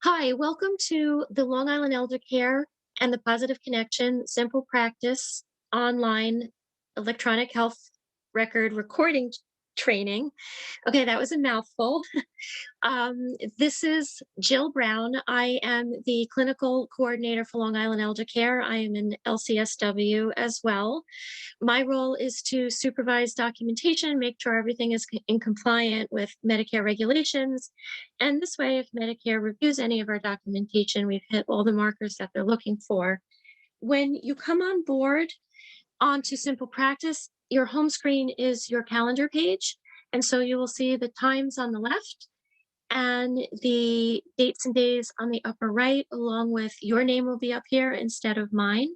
Hi, welcome to the Long Island Elder Care and the Positive Connection Simple Practice online electronic health record recording training. Okay, that was a mouthful. This is Jill Brown. I am the clinical coordinator for Long Island Elder Care. I am an LCSW as well. My role is to supervise documentation, make sure everything is in compliant with Medicare regulations. And this way, if Medicare reviews any of our documentation, we've hit all the markers that they're looking for. When you come on board onto Simple Practice, your home screen is your calendar page. And so you will see the times on the left and the dates and days on the upper right, along with your name will be up here instead of mine.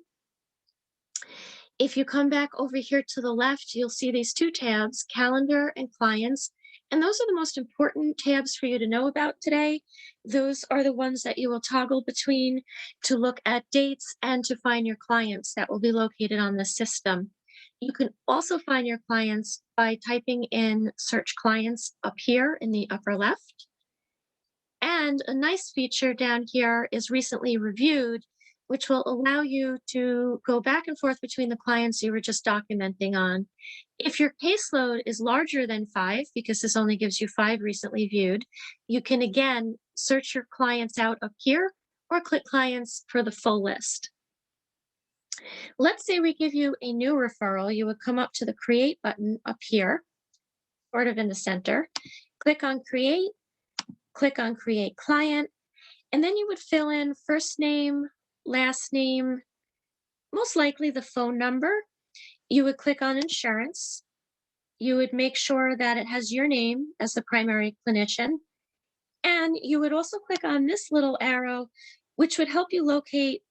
If you come back over here to the left, you'll see these two tabs, calendar and clients. And those are the most important tabs for you to know about today. Those are the ones that you will toggle between to look at dates and to find your clients that will be located on the system. You can also find your clients by typing in search clients up here in the upper left. And a nice feature down here is recently reviewed, which will allow you to go back and forth between the clients you were just documenting on. If your caseload is larger than 5, because this only gives you 5 recently viewed, you can again search your clients out up here or click clients for the full list. Let's say we give you a new referral. You would come up to the create button up here, sort of in the center, click on create, click on create client, and then you would fill in first name, last name, most likely the phone number. You would click on insurance. You would make sure that it has your name as the primary clinician. And you would also click on this little arrow, which would help you locate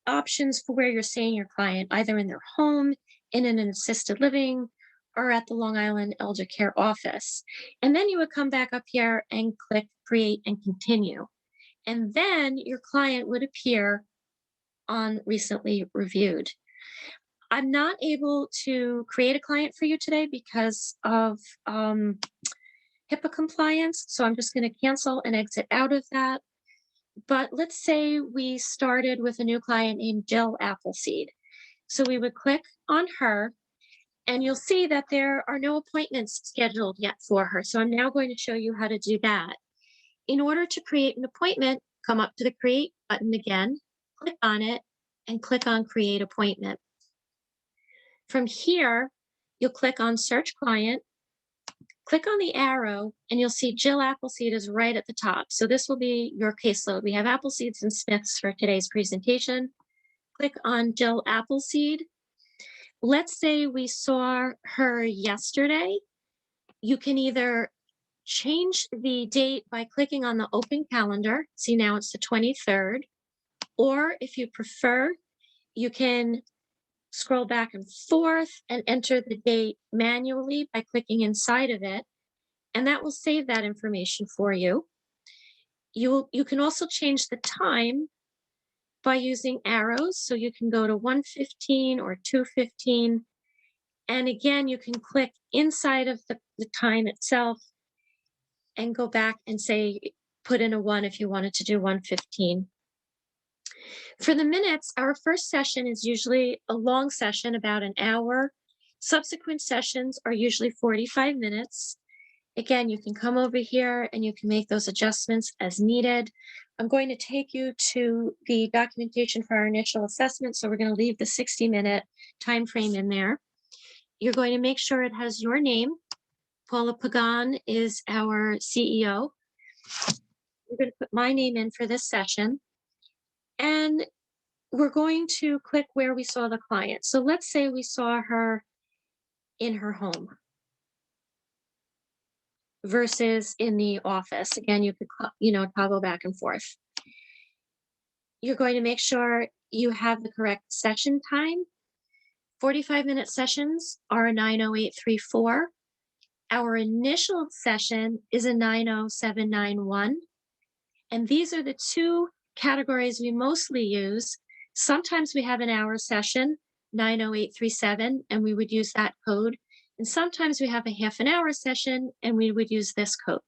options for where you're seeing your client, either in their home, in an assisted living, or at the Long Island Elder Care office. And then you would come back up here and click create and continue. And then your client would appear on recently reviewed. I'm not able to create a client for you today because of HIPAA compliance. So I'm just going to cancel and exit out of that. But let's say we started with a new client named Jill Appleseed. So we would click on her and you'll see that there are no appointments scheduled yet for her. So I'm now going to show you how to do that. In order to create an appointment, come up to the create button again, click on it, and click on create appointment. From here, you'll click on search client, click on the arrow, and you'll see Jill Appleseed is right at the top. So this will be your caseload. We have Appleseeds and Smiths for today's presentation. Click on Jill Appleseed. Let's say we saw her yesterday. You can either change the date by clicking on the open calendar. See, now it's the 23rd. Or if you prefer, you can scroll back and forth and enter the date manually by clicking inside of it. And that will save that information for you. You can also change the time by using arrows. So you can go to 1:15 or 2:15. And again, you can click inside of the time itself and go back and say, put in a 1 if you wanted to do 1:15. For the minutes, our first session is usually a long session, about an hour. Subsequent sessions are usually 45 minutes. Again, you can come over here and you can make those adjustments as needed. I'm going to take you to the documentation for our initial assessment. So we're going to leave the 60-minute time frame in there. You're going to make sure it has your name. Paula Pagan is our CEO. We're going to put my name in for this session. And we're going to click where we saw the client. So let's say we saw her in her home versus in the office. Again, you could, toggle back and forth. You're going to make sure you have the correct session time. 45-minute sessions are a 9:0834. Our initial session is a 9:0791. And these are the two categories we mostly use. Sometimes we have an hour session, 9:0837, and we would use that code. And sometimes we have a half an hour session and we would use this code.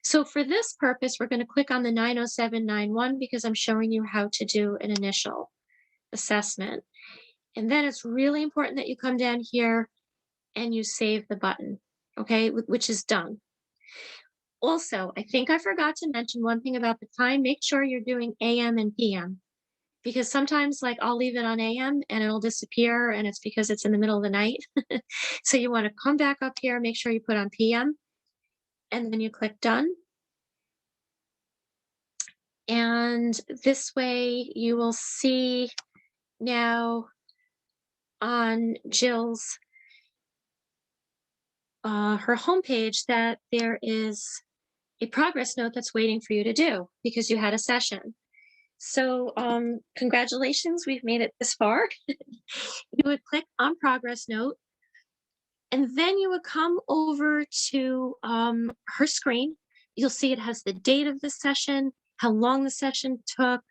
So for this purpose, we're going to click on the 90791 because I'm showing you how to do an initial assessment. And then it's really important that you come down here and you save the button, okay, which is done. Also, I think I forgot to mention one thing about the time. Make sure you're doing AM and PM because sometimes, like, I'll leave it on AM and it'll disappear, and it's because it's in the middle of the night. So you want to come back up here, make sure you put on PM, and then you click done. And this way you will see now on Jill's her homepage that there is a progress note that's waiting for you to do because you had a session. So congratulations, we've made it this far. You would click on progress note, and then you would come over to her screen. You'll see it has the date of the session, how long the session took.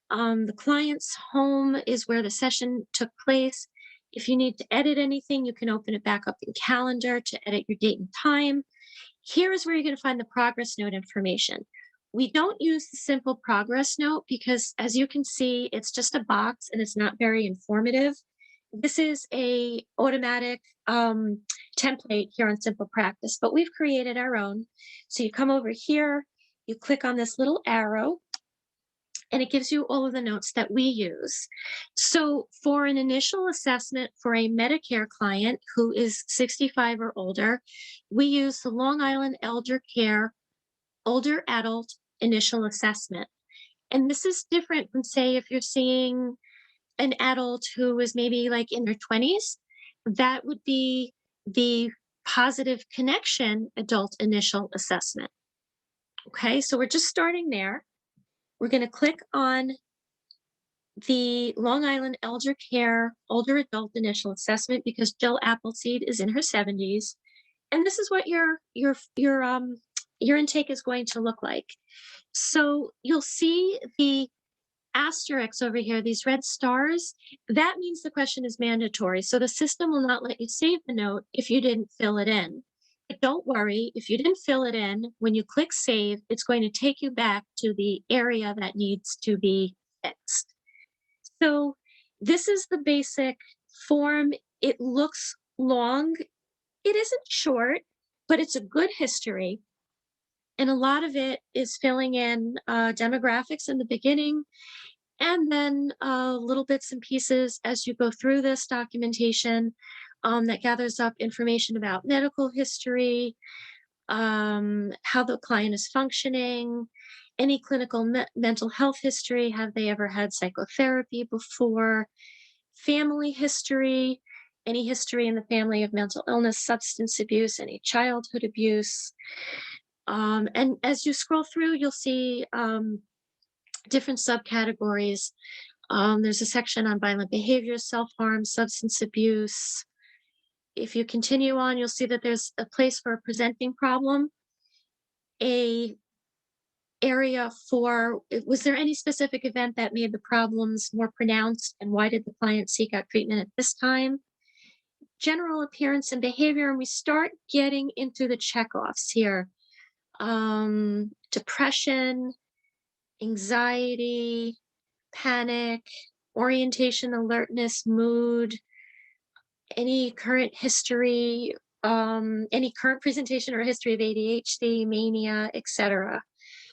The client's home is where the session took place. If you need to edit anything, you can open it back up in Calendar to edit your date and time. Here is where you're going to find the progress note information. We don't use the simple progress note because, as you can see, it's just a box and it's not very informative. This is a automatic template here on Simple Practice, but we've created our own. So you come over here, you click on this little arrow, and it gives you all of the notes that we use. So for an initial assessment for a Medicare client who is 65 or older, we use the Long Island Elder Care Older Adult Initial Assessment. And this is different from, say, if you're seeing an adult who is maybe like in their 20s, that would be the Positive Connection Adult Initial Assessment. Okay, so we're just starting there. We're going to click on the Long Island Elder Care Older Adult Initial Assessment because Jill Appleseed is in her 70s, and this is what your intake is going to look like. So you'll see the asterisks over here, these red stars. That means the question is mandatory. So the system will not let you save the note if you didn't fill it in. But don't worry, if you didn't fill it in, when you click save, it's going to take you back to the area that needs to be fixed. So this is the basic form. It looks long. It isn't short, but it's a good history. And a lot of it is filling in demographics in the beginning and then little bits and pieces as you go through this documentation that gathers up information about medical history, how the client is functioning, any clinical mental health history. Have they ever had psychotherapy before? Family history, any history in the family of mental illness, substance abuse, any childhood abuse. And as you scroll through, you'll see different subcategories. There's a section on violent behavior, self harm, substance abuse. If you continue on, you'll see that there's a place for a presenting problem, a area for was there any specific event that made the problems more pronounced and why did the client seek out treatment at this time? General appearance and behavior, and we start getting into the checkoffs here. Depression, anxiety, panic, orientation, alertness, mood, any current history, any current presentation or history of ADHD, mania, etc.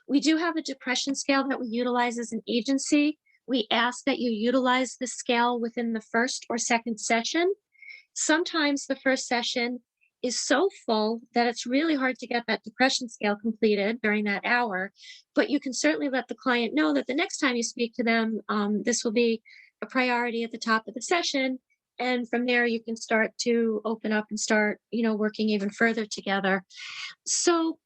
We do have a depression scale that we utilize as an agency. We ask that you utilize the scale within the first or second session. Sometimes the first session is so full that it's really hard to get that depression scale completed during that hour. But you can certainly let the client know that the next time you speak to them, this will be a priority at the top of the session. And from there, you can start to open up and start, working even further together. So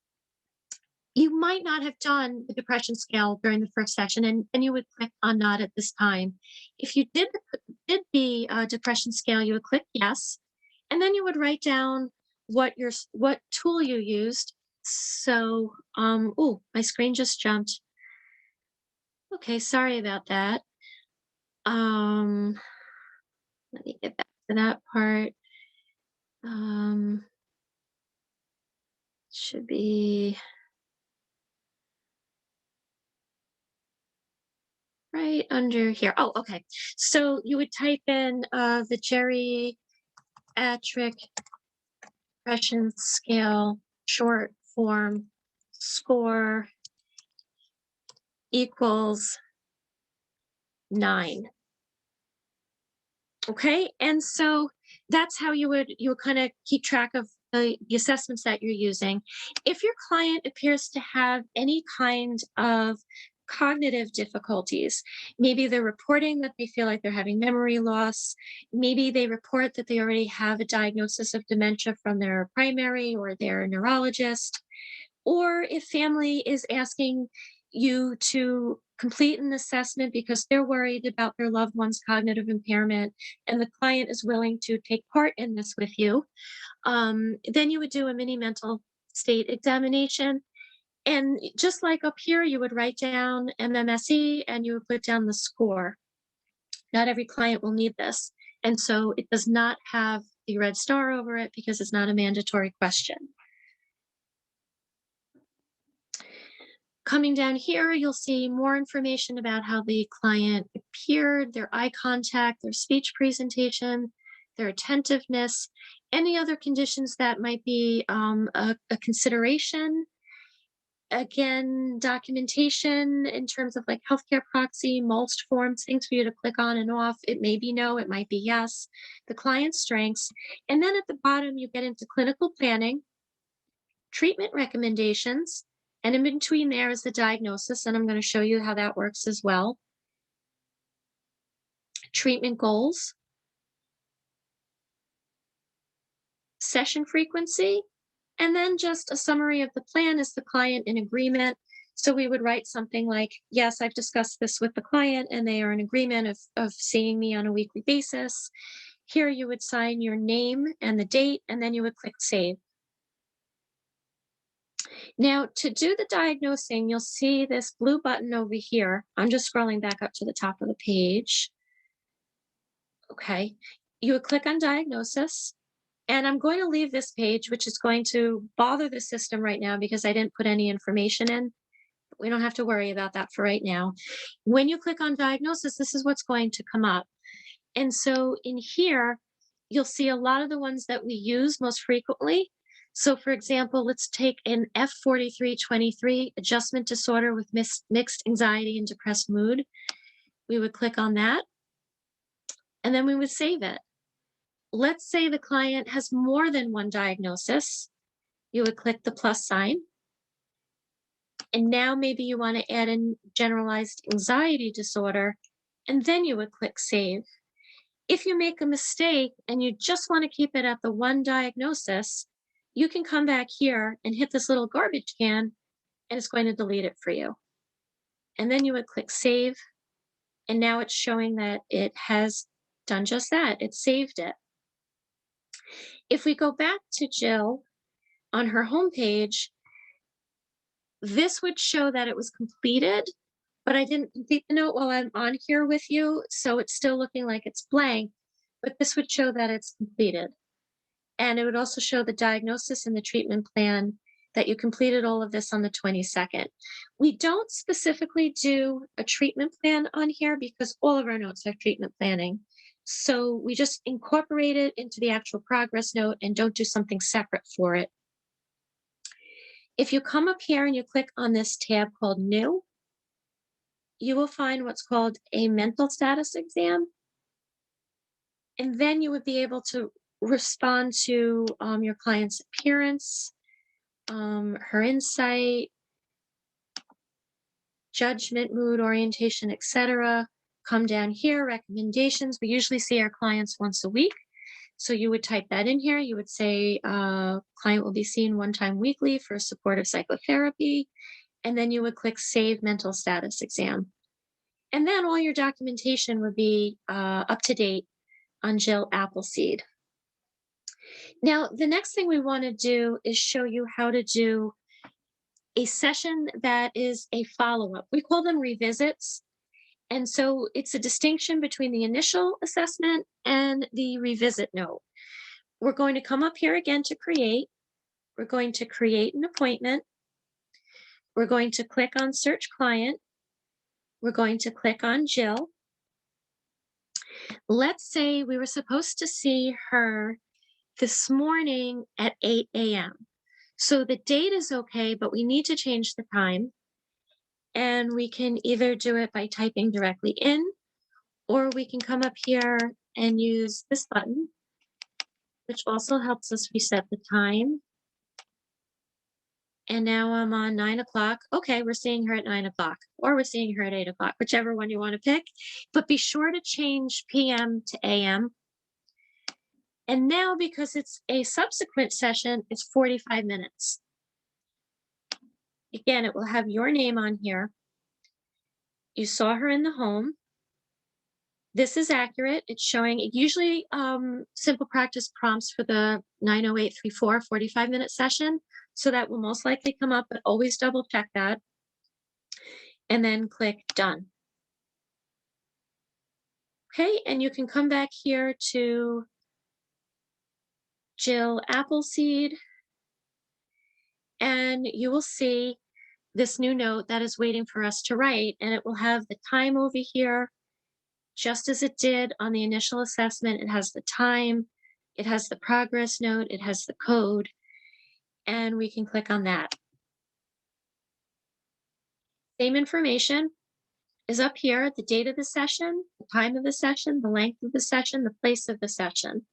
you might not have done the depression scale during the first session, and you would click on not at this time. If you did the depression scale, you would click yes, and then you would write down what tool you used. So, oh, my screen just jumped. Okay, sorry about that. Um, Let me get back to that part. Um, Should be right under here. Oh, okay. So you would type in the geriatric depression scale short form score equals 9. Okay, and so that's how you would kind of keep track of the assessments that you're using. If your client appears to have any kind of cognitive difficulties, maybe they're reporting that they feel like they're having memory loss, maybe they report that they already have a diagnosis of dementia from their primary or their neurologist, or if family is asking you to complete an assessment because they're worried about their loved one's cognitive impairment and the client is willing to take part in this with you, then you would do a mini mental state examination. And just like up here, you would write down MMSE and you would put down the score. Not every client will need this. And so it does not have the red star over it because it's not a mandatory question. Coming down here, you'll see more information about how the client appeared, their eye contact, their speech presentation, their attentiveness, any other conditions that might be a consideration. Again, documentation in terms of like healthcare proxy, mulched forms, things for you to click on and off. It may be no, it might be yes. The client's strengths. And then at the bottom, you get into clinical planning, treatment recommendations, and in between there is the diagnosis, and I'm going to show you how that works as well. Treatment goals, session frequency, and then just a summary of the plan. Is the client in agreement? So we would write something like, yes, I've discussed this with the client and they are in agreement of seeing me on a weekly basis. Here you would sign your name and the date, and then you would click save. Now, to do the diagnosing, you'll see this blue button over here. I'm just scrolling back up to the top of the page. Okay. You would click on diagnosis. And I'm going to leave this page, which is going to bother the system right now because I didn't put any information in. We don't have to worry about that for right now. When you click on diagnosis, this is what's going to come up. And so in here, you'll see a lot of the ones that we use most frequently. So for example, let's take an F4323 adjustment disorder with mixed anxiety and depressed mood. We would click on that and then we would save it. Let's say the client has more than one diagnosis. You would click the plus sign. And now maybe you want to add in generalized anxiety disorder, and then you would click save. If you make a mistake and you just want to keep it at the one diagnosis, you can come back here and hit this little garbage can, and it's going to delete it for you. And then you would click save, and now it's showing that it has done just that. It saved it. If we go back to Jill on her homepage, this would show that it was completed, but I didn't complete the note while I'm on here with you, so it's still looking like it's blank, but this would show that it's completed. And it would also show the diagnosis and the treatment plan that you completed all of this on the 22nd. We don't specifically do a treatment plan on here because all of our notes have treatment planning. So we just incorporate it into the actual progress note and don't do something separate for it. If you come up here and you click on this tab called New, you will find what's called a mental status exam. And then you would be able to respond to your client's appearance, her insight, judgment, mood, orientation, etc. Come down here, recommendations. We usually see our clients once a week. So you would type that in here. You would say, client will be seen one time weekly for supportive psychotherapy. And then you would click Save Mental Status Exam. And then all your documentation would be up to date on Jill Appleseed. Now, the next thing we want to do is show you how to do a session that is a follow-up. We call them revisits. And so it's a distinction between the initial assessment and the revisit note. We're going to come up here again to create. We're going to create an appointment. We're going to click on Search Client. We're going to click on Jill. Let's say we were supposed to see her this morning at 8 a.m. So the date is okay, but we need to change the time. And we can either do it by typing directly in, or we can come up here and use this button, which also helps us reset the time. And now I'm on 9 o'clock. Okay, we're seeing her at 9 o'clock, or we're seeing her at 8 o'clock, whichever one you want to pick. But be sure to change PM to AM. And now, because it's a subsequent session, it's 45 minutes. Again, it will have your name on here. You saw her in the home. This is accurate. It's showing usually simple practice prompts for the 90834 45-minute session. So that will most likely come up, but always double check that. And then click done. Okay, and you can come back here to Jill Appleseed, and you will see this new note that is waiting for us to write, and it will have the time over here, just as it did on the initial assessment. It has the time, it has the progress note, it has the code, and we can click on that. Same information is up here, the date of the session, the time of the session, the length of the session, the place of the session.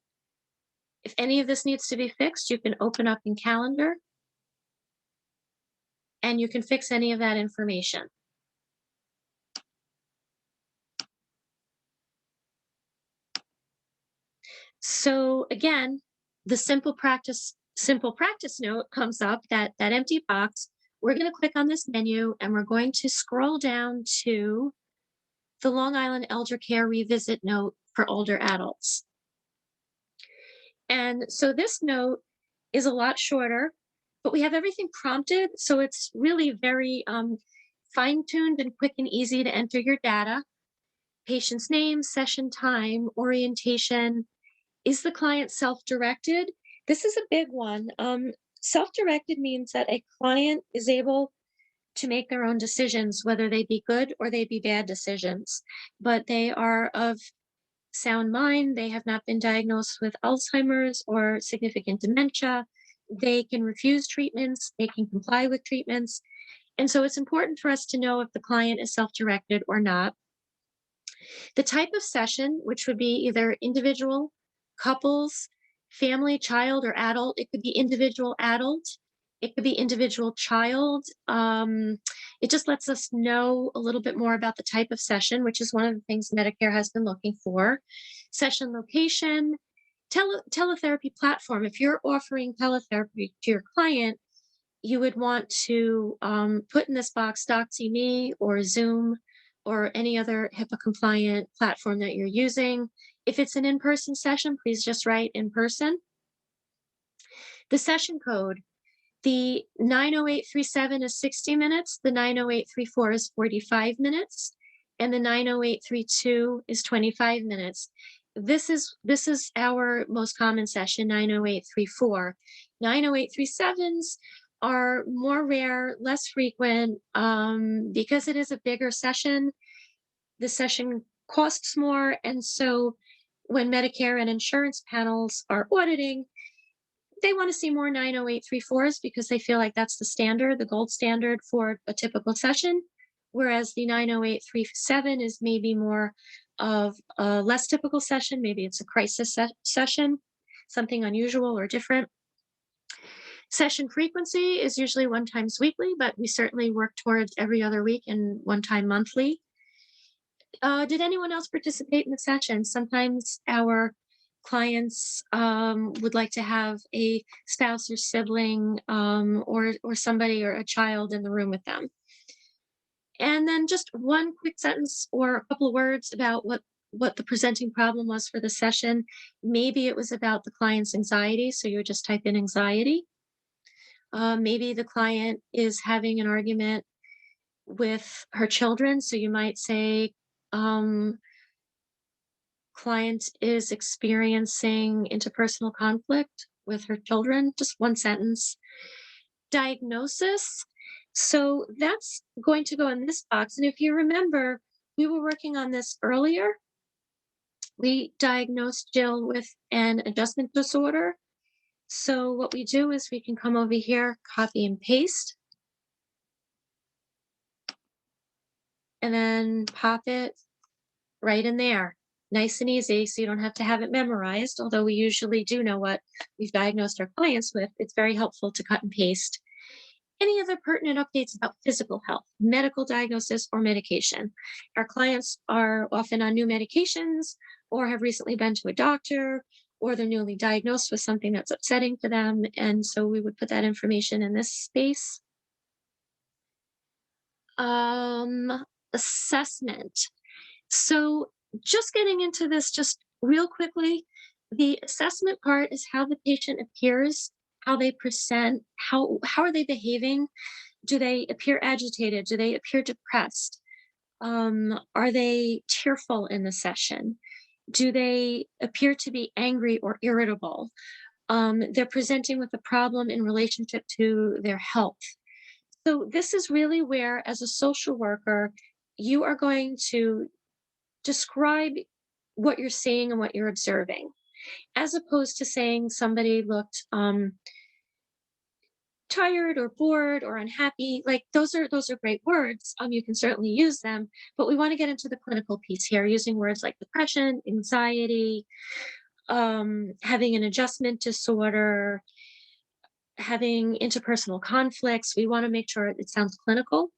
If any of this needs to be fixed, you can open up in Calendar and you can fix any of that information. So again, the simple practice note comes up, that empty box. We're going to click on this menu and we're going to scroll down to the Long Island Elder Care Revisit note for older adults. And so this note is a lot shorter, but we have everything prompted. So it's really very fine-tuned and quick and easy to enter your data. Patient's name, session time, orientation. Is the client self-directed? This is a big one. Self-directed means that a client is able to make their own decisions, whether they be good or they be bad decisions, but they are of sound mind. They have not been diagnosed with Alzheimer's or significant dementia. They can refuse treatments. They can comply with treatments. And so it's important for us to know if the client is self-directed or not. The type of session, which would be either individual, couples, family, child, or adult. It could be individual adult. It could be individual child. It just lets us know a little bit more about the type of session, which is one of the things Medicare has been looking for. Session location, teletherapy platform. If you're offering teletherapy to your client, you would want to put in this box DocsyMe or Zoom or any other HIPAA compliant platform that you're using. If it's an in-person session, please just write in person. The session code, the 90837 is 60 minutes, the 90834 is 45 minutes, and the 90832 is 25 minutes. This is our most common session, 90834. 90837s are more rare, less frequent, because it is a bigger session. The session costs more, and so when Medicare and insurance panels are auditing, they want to see more 90834s because they feel like that's the standard, the gold standard for a typical session, whereas the 90837 is maybe more of a less typical session. Maybe it's a crisis session, something unusual or different. Session frequency is usually 1 time weekly, but we certainly work towards every other week and 1 time monthly. Did anyone else participate in the session? Sometimes our clients would like to have a spouse or sibling or somebody or a child in the room with them. And then just one quick sentence or a couple of words about what the presenting problem was for the session. Maybe it was about the client's anxiety, so you would just type in anxiety. Maybe the client is having an argument with her children, so you might say, client is experiencing interpersonal conflict with her children, just one sentence. Diagnosis. So that's going to go in this box. And if you remember, We were working on this earlier. We diagnosed Jill with an adjustment disorder. So what we do is we can come over here, copy and paste, and then pop it right in there. Nice and easy, so you don't have to have it memorized, although we usually do know what we've diagnosed our clients with. It's very helpful to cut and paste. Any other pertinent updates about physical health, medical diagnosis, or medication? Our clients are often on new medications or have recently been to a doctor or they're newly diagnosed with something that's upsetting to them. And so we would put that information in this space. Assessment. So just getting into this just real quickly, the assessment part is how the patient appears, how they present, how are they behaving? Do they appear agitated? Do they appear depressed? Are they tearful in the session? Do they appear to be angry or irritable? They're presenting with a problem in relationship to their health. So this is really where, as a social worker, you are going to describe what you're seeing and what you're observing, as opposed to saying somebody looked tired or bored or unhappy. Like those are great words. You can certainly use them, but we want to get into the clinical piece here, using words like depression, anxiety, having an adjustment disorder, having interpersonal conflicts. We want to make sure it sounds clinical.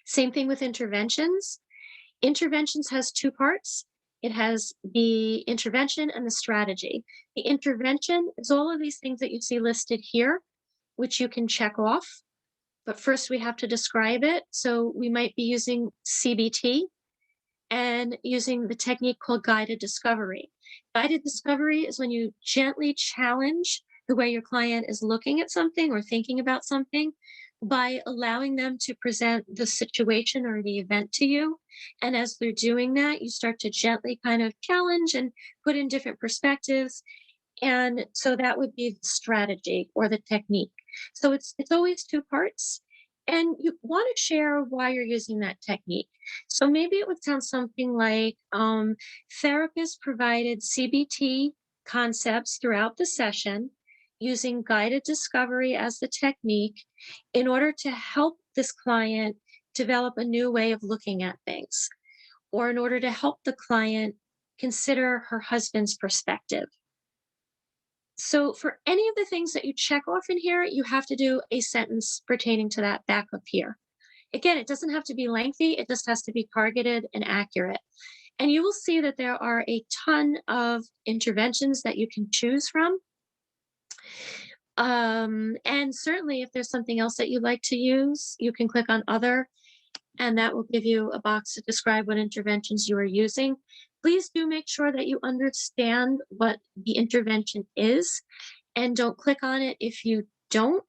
Same thing with interventions. Interventions has two parts. It has the intervention and the strategy. The intervention is all of these things that you see listed here, which you can check off. But first, we have to describe it. So we might be using CBT and using the technique called guided discovery. Guided discovery is when you gently challenge the way your client is looking at something or thinking about something by allowing them to present the situation or the event to you. And as they're doing that, you start to gently kind of challenge and put in different perspectives. And so that would be the strategy or the technique. So it's always two parts. And you want to share why you're using that technique. So maybe it would sound something like therapists provided CBT concepts throughout the session using guided discovery as the technique in order to help this client develop a new way of looking at things, or in order to help the client consider her husband's perspective. So for any of the things that you check off in here, you have to do a sentence pertaining to that back up here. Again, it doesn't have to be lengthy, it just has to be targeted and accurate. And you will see that there are a ton of interventions that you can choose from. And certainly, if there's something else that you'd like to use, you can click on Other, and that will give you a box to describe what interventions you are using. Please do make sure that you understand what the intervention is and don't click on it if you don't.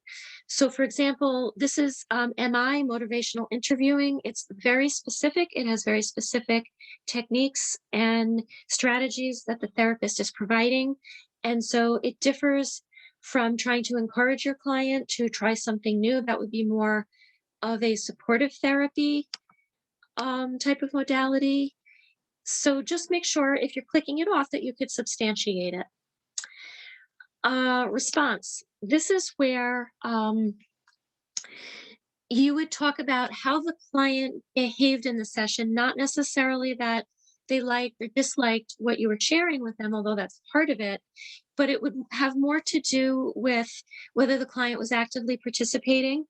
So, for example, this is MI, motivational interviewing. It's very specific. It has very specific techniques and strategies that the therapist is providing. And so it differs from trying to encourage your client to try something new. That would be more of a supportive therapy type of modality. So just make sure if you're clicking it off that you could substantiate it. Response. This is where you would talk about how the client behaved in the session, not necessarily that they liked or disliked what you were sharing with them, although that's part of it, but it would have more to do with whether the client was actively participating.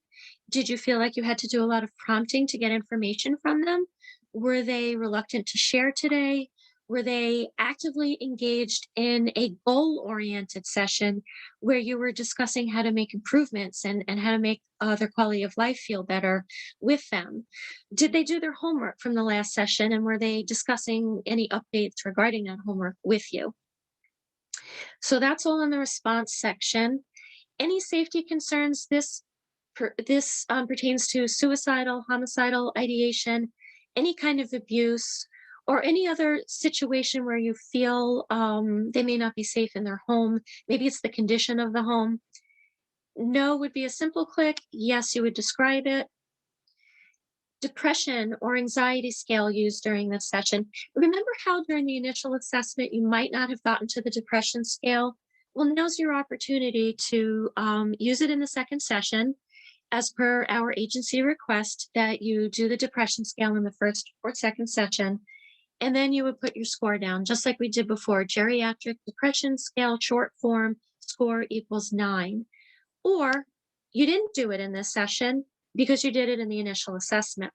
Did you feel like you had to do a lot of prompting to get information from them? Were they reluctant to share today? Were they actively engaged in a goal-oriented session where you were discussing how to make improvements and how to make their quality of life feel better with them? Did they do their homework from the last session, and were they discussing any updates regarding that homework with you? So that's all in the response section. Any safety concerns? This pertains to suicidal, homicidal ideation, any kind of abuse, or any other situation where you feel they may not be safe in their home. Maybe it's the condition of the home. No would be a simple click. Yes, you would describe it. depression or anxiety scale used during this session. Remember how during the initial assessment you might not have gotten to the depression scale? Well, now's your opportunity to use it in the second session as per our agency request that you do the depression scale in the first or second session. And then you would put your score down, just like we did before. Geriatric depression scale, short form, score equals 9. Or you didn't do it in this session because you did it in the initial assessment.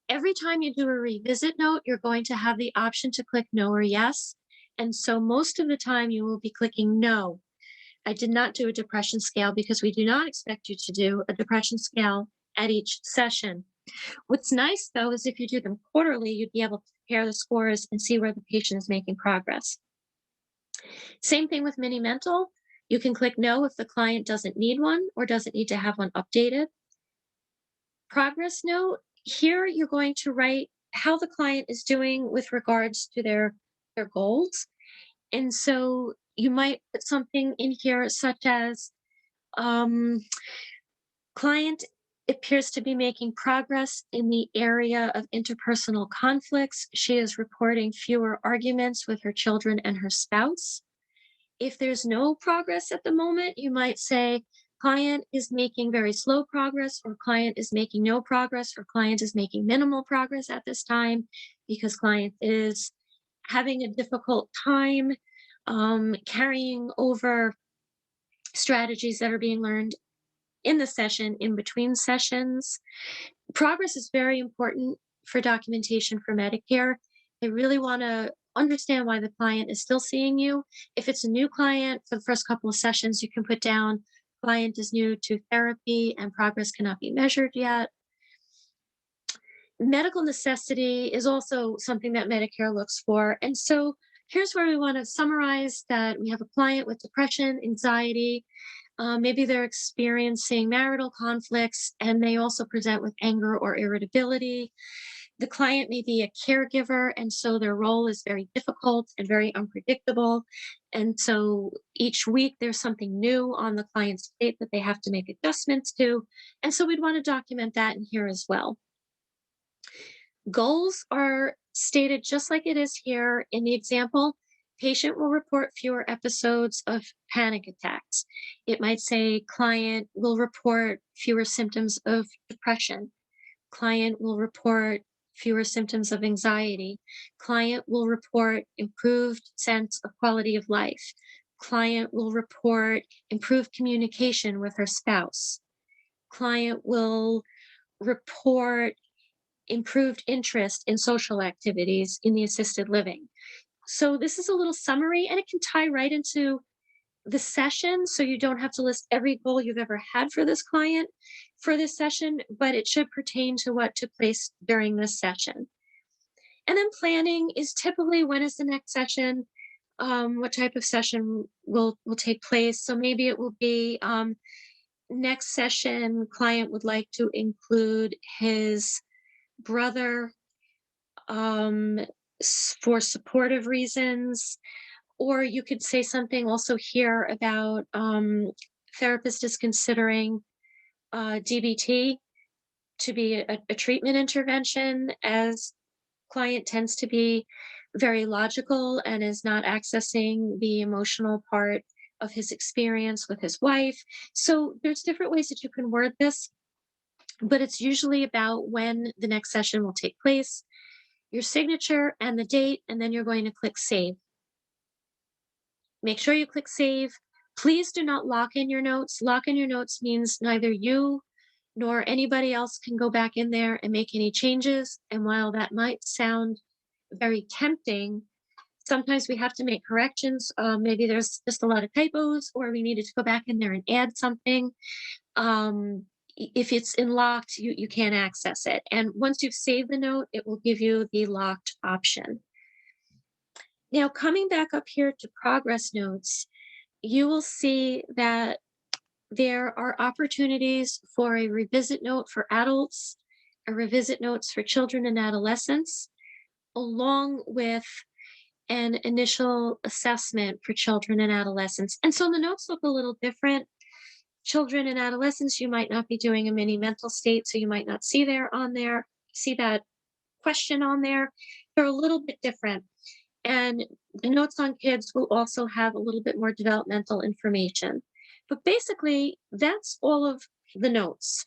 Every time you do a revisit note, you're going to have the option to click no or yes. And so most of the time you will be clicking no. I did not do a depression scale because we do not expect you to do a depression scale at each session. What's nice though is if you do them quarterly, you'd be able to compare the scores and see where the patient is making progress. Same thing with mini mental. You can click no if the client doesn't need one or doesn't need to have one updated. Progress note, here you're going to write how the client is doing with regards to their goals. And so you might put something in here such as um, client appears to be making progress in the area of interpersonal conflicts. She is reporting fewer arguments with her children and her spouse. If there's no progress at the moment, you might say client is making very slow progress, or client is making no progress, or client is making minimal progress at this time because client is having a difficult time carrying over strategies that are being learned in the session, in between sessions. Progress is very important for documentation for Medicare. They really want to understand why the client is still seeing you. If it's a new client, for the first couple of sessions, you can put down client is new to therapy and progress cannot be measured yet. Medical necessity is also something that Medicare looks for. And so here's where we want to summarize that we have a client with depression, anxiety, maybe they're experiencing marital conflicts and they also present with anger or irritability. The client may be a caregiver, and so their role is very difficult and very unpredictable. And so each week there's something new on the client's plate that they have to make adjustments to. And so we'd want to document that in here as well. Goals are stated just like it is here in the example. Patient will report fewer episodes of panic attacks. It might say client will report fewer symptoms of depression. Client will report fewer symptoms of anxiety. Client will report improved sense of quality of life. Client will report improved communication with her spouse. Client will report improved interest in social activities in the assisted living. So this is a little summary and it can tie right into the session. So you don't have to list every goal you've ever had for this client for this session, but it should pertain to what took place during this session. And then planning is typically when is the next session? What type of session will take place? So maybe it will be next session, client would like to include his brother um, for supportive reasons. Or you could say something also here about therapist is considering DBT to be a treatment intervention, as client tends to be very logical and is not accessing the emotional part of his experience with his wife. So there's different ways that you can word this, but it's usually about when the next session will take place, your signature and the date, and then you're going to click save. Make sure you click save. Please do not lock in your notes. Lock in your notes means neither you nor anybody else can go back in there and make any changes. And while that might sound very tempting, sometimes we have to make corrections. Maybe there's just a lot of typos, or we needed to go back in there and add something. If it's in locked, you can't access it. And once you've saved the note, it will give you the locked option. Now, coming back up here to progress notes, you will see that there are opportunities for a revisit note for adults, a revisit notes for children and adolescents, along with an initial assessment for children and adolescents. And so the notes look a little different. Children and adolescents, you might not be doing a mini mental state, so you might not see there on there. See that question on there? They're a little bit different. And the notes on kids will also have a little bit more developmental information. But basically, that's all of the notes.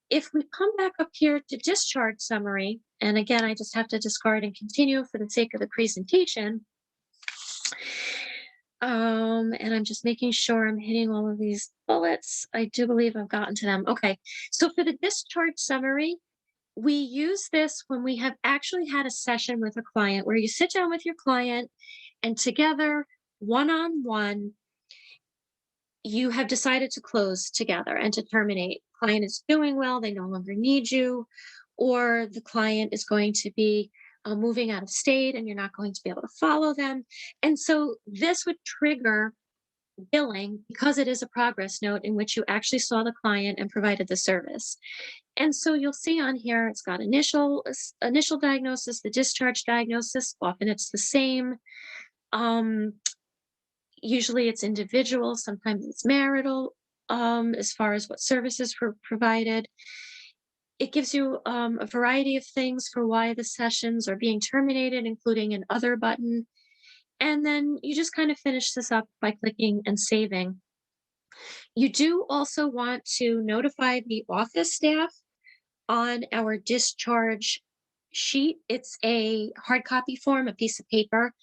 If we come back up here to discharge summary, and again, I just have to discard and continue for the sake of the presentation. And I'm just making sure I'm hitting all of these bullets. I do believe I've gotten to them. Okay. So for the discharge summary, we use this when we have actually had a session with a client where you sit down with your client and together, one on one, you have decided to close together and to terminate. Client is doing well, they no longer need you, or the client is going to be moving out of state and you're not going to be able to follow them. And so this would trigger billing because it is a progress note in which you actually saw the client and provided the service. And so you'll see on here, it's got initial diagnosis, the discharge diagnosis. Often it's the same. Um, Usually it's individual, sometimes it's marital, as far as what services were provided. It gives you a variety of things for why the sessions are being terminated, including an other button. And then you just kind of finish this up by clicking and saving. You do also want to notify the office staff on our discharge sheet. It's a hard copy form, a piece of paper,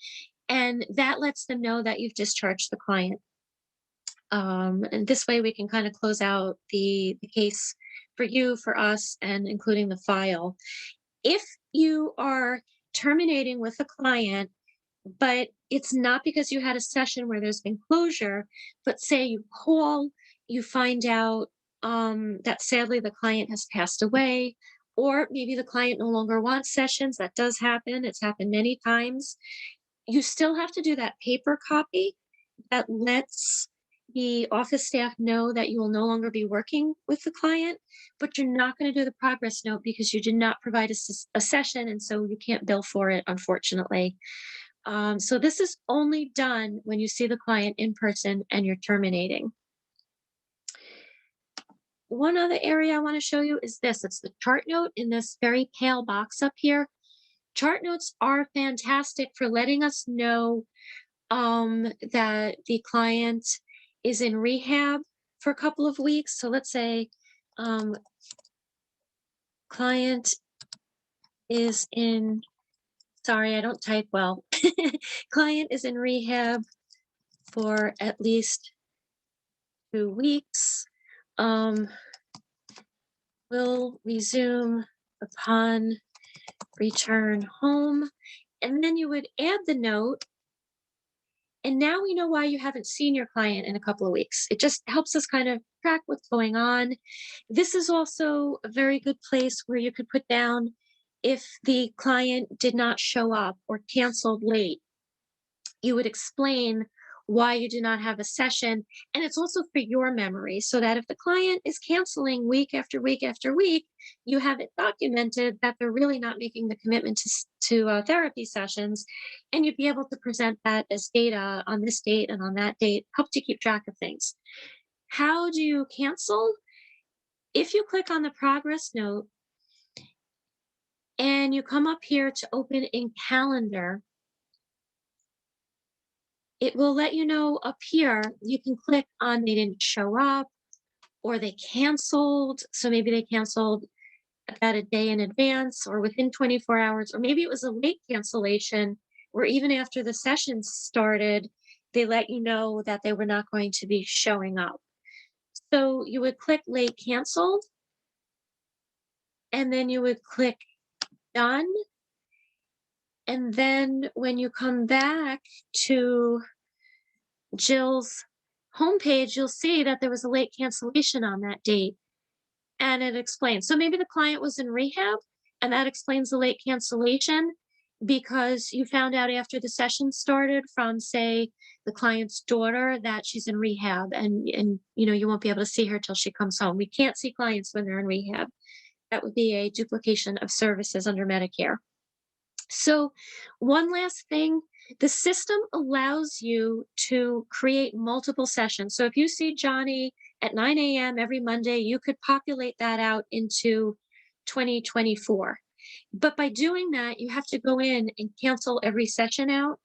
and that lets them know that you've discharged the client. And this way we can kind of close out the case for you, for us, and including the file. If you are terminating with a client, but it's not because you had a session where there's been closure, but say you call, you find out that sadly the client has passed away, or maybe the client no longer wants sessions. That does happen. It's happened many times. You still have to do that paper copy that lets the office staff know that you will no longer be working with the client, but you're not going to do the progress note because you did not provide a session, and so you can't bill for it, unfortunately. So this is only done when you see the client in person and you're terminating. One other area I want to show you is this. It's the chart note in this very pale box up here. Chart notes are fantastic for letting us know that the client is in rehab for a couple of weeks. So let's say um, client is in, sorry, I don't type well. Client is in rehab for at least 2 weeks. Will resume upon return home. And then you would add the note. And now we know why you haven't seen your client in a couple of weeks. It just helps us kind of track what's going on. This is also a very good place where you could put down if the client did not show up or canceled late. You would explain why you do not have a session. And it's also for your memory so that if the client is canceling week after week after week, you have it documented that they're really not making the commitment to therapy sessions. And you'd be able to present that as data on this date and on that date, help to keep track of things. How do you cancel? If you click on the progress note and you come up here to open in calendar, it will let you know up here. You can click on they didn't show up or they canceled. So maybe they canceled about a day in advance or within 24 hours, or maybe it was a late cancellation where even after the session started, they let you know that they were not going to be showing up. So you would click late canceled, and then you would click done. And then when you come back to Jill's homepage, you'll see that there was a late cancellation on that date. And it explains. So maybe the client was in rehab, and that explains the late cancellation because you found out after the session started from, say, the client's daughter that she's in rehab, and you won't be able to see her till she comes home. We can't see clients when they're in rehab. That would be a duplication of services under Medicare. So, one last thing, the system allows you to create multiple sessions. So, if you see Johnny at 9 a.m. every Monday, you could populate that out into 2024. But by doing that, you have to go in and cancel every session out.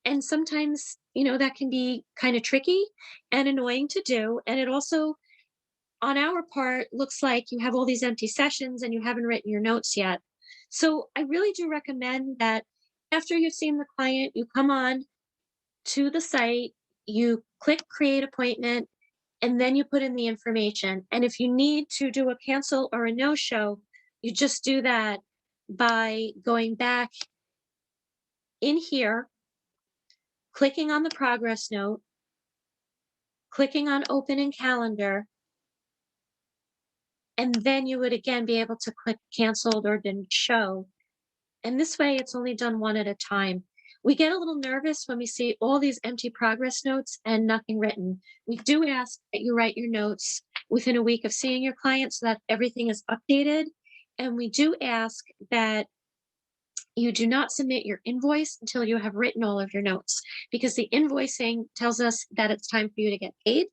And sometimes, that can be kind of tricky and annoying to do. And it also, on our part, looks like you have all these empty sessions and you haven't written your notes yet. So I really do recommend that after you've seen the client, you come on to the site, you click create appointment, and then you put in the information. And if you need to do a cancel or a no show, you just do that by going back in here, clicking on the progress note, clicking on open in calendar, and then you would again be able to click canceled or didn't show. And this way, it's only done one at a time. We get a little nervous when we see all these empty progress notes and nothing written. We do ask that you write your notes within a week of seeing your client so that everything is updated. And we do ask that you do not submit your invoice until you have written all of your notes, because the invoicing tells us that it's time for you to get paid.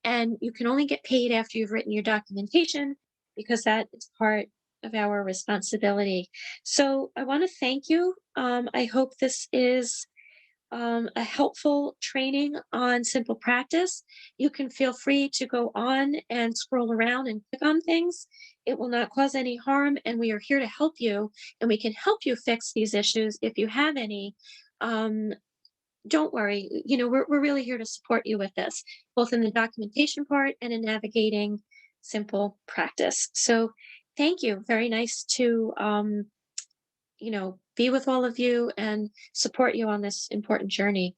And you can only get paid after you've written your documentation, because that is part of our responsibility. So I want to thank you. I hope this is a helpful training on simple practice. You can feel free to go on and scroll around and click on things. It will not cause any harm, and we are here to help you, and we can help you fix these issues if you have any. Um, don't worry, we're really here to support you with this, both in the documentation part and in navigating simple practice. So thank you. Very nice to be with all of you and support you on this important journey.